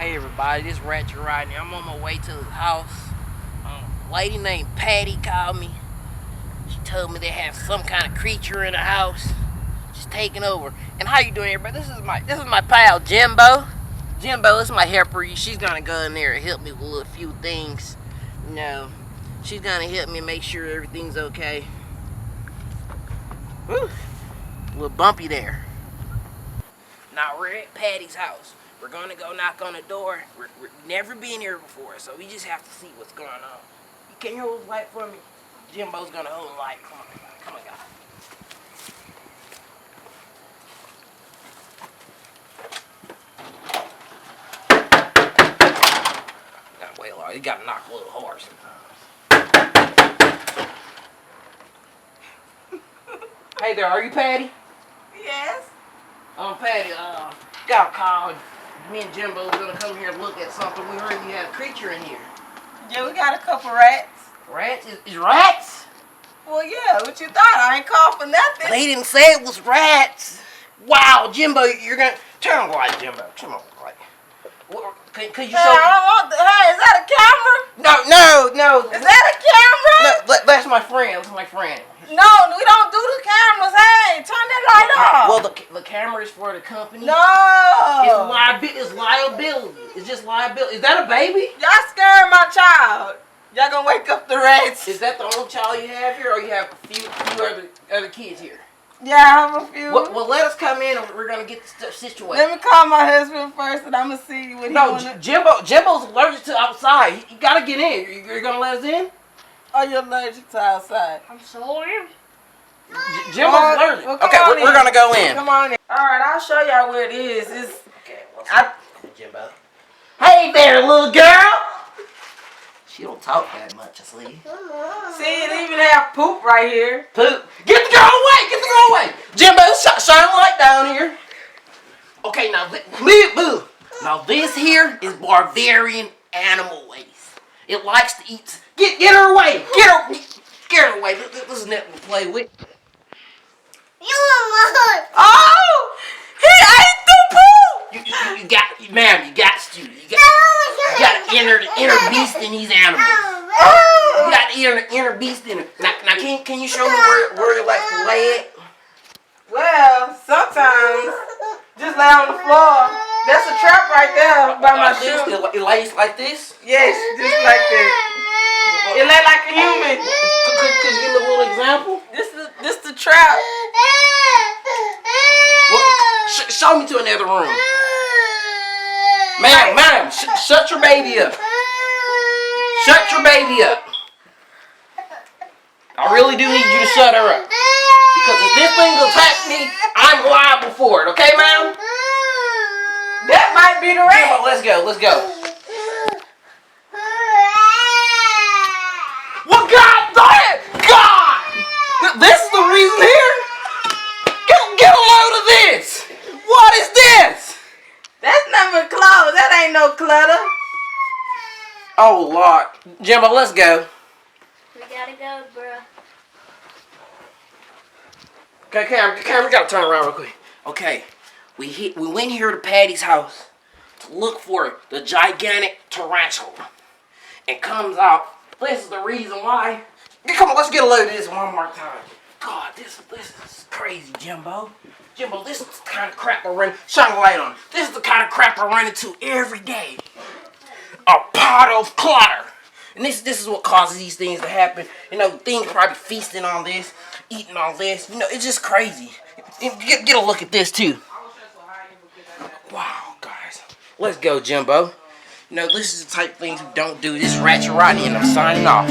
Hey everybody, this is Ratchet Rodney. I'm on my way to his house. A lady named Patty called me. She told me they have some kind of creature in the house. She's taking over. And how you doing, everybody? This is my pal Jimbo. Jimbo is my helper. She's gonna go in there and help me with a few things. You know, she's gonna help me make sure everything's okay. Whew. A little bumpy there. Now we're at Patty's house. We're gonna go knock on the door. We've never been here before, so we just have to see what's going on. Can you hold the light for me? Jimbo's gonna hold the light. Come on, guys. Gotta wait a while. You gotta knock a little hard sometimes. Hey there, are you Patty? Yes. Patty, got a call. Me and Jimbo's gonna come here and look at something. We heard you had a creature in here. Yeah, we got a couple rats. Rats? Is rats? Well, yeah, what you thought? I ain't called for nothing. They didn't say it was rats. Wow, Jimbo, you're gonna turn on the light, Jimbo. Turn on the light. Could you show? Hey, is that a camera? No. Is that a camera? No, that's my friend. That's my friend. No, we don't do the cameras. Hey, turn that light off. Well, the camera is for the company. No. It's liability. It's just liability. Is that a baby? Y'all scaring my child. Y'all gonna wake up the rats. Is that the only child you have here, or you have a few other kids here? Yeah, I have a few. Well, let us come in and we're gonna get the stuff situated. Let me call my husband first, and I'm gonna see what he wanna. Jimbo's allergic to outside. You gotta get in. You're gonna let us in? Oh, you're allergic to outside. I'm sorry. Jimbo's allergic. Well, okay, we're gonna go in. Come on in. All right, I'll show y'all where it is. Jimbo. Hey there, little girl. She don't talk that much, I see. See, it even have poop right here. Poop. Get the girl away! Get the girl away! Jimbo, shine a light down here. Okay, now move. Now this here is Bavarian animal waste. It likes to eat. Get her away! Get her away. This is nothing to play with. Oh! He ate the poop! You got to. You got to enter the inner beast in these animals. You got the inner beast in it. Now can you show me where you like to lay it? Well, sometimes just lay on the floor. That's a trap right there by my shoe. It lays like this? Yes, just like that. It lay like a human. Could you give me a little example? This the trap. Well, show me to another room. Madam, shut your baby up. Shut your baby up. I really do need you to shut her up. Because if this thing attacks me, I'm liable for it. Okay, ma'am? That might be the rat. Let's go. Well, God damn it! God! This is the reason here? Get a load of this! What is this? That's never clothes. That ain't no clutter. Oh, Lord. Jimbo, let's go. We gotta go, bro. Okay, Cam, we gotta turn around real quick. Okay, we went here to Patty's house to look for the gigantic tarantula. And comes out, this is the reason why. Come on, let's get a load of this one more time. God, this is crazy, Jimbo. Jimbo, this is the kind of crap I run. Shine a light on it. This is the kind of crap I run into every day. A pot of clutter. And this is what causes these things to happen. You know, things probably feasting on this, eating all this. You know, it's just crazy. Get a look at this too. Wow, guys. Let's go, Jimbo. You know, this is the type of things we don't do. This is Ratchet Rodney, and I'm signing off.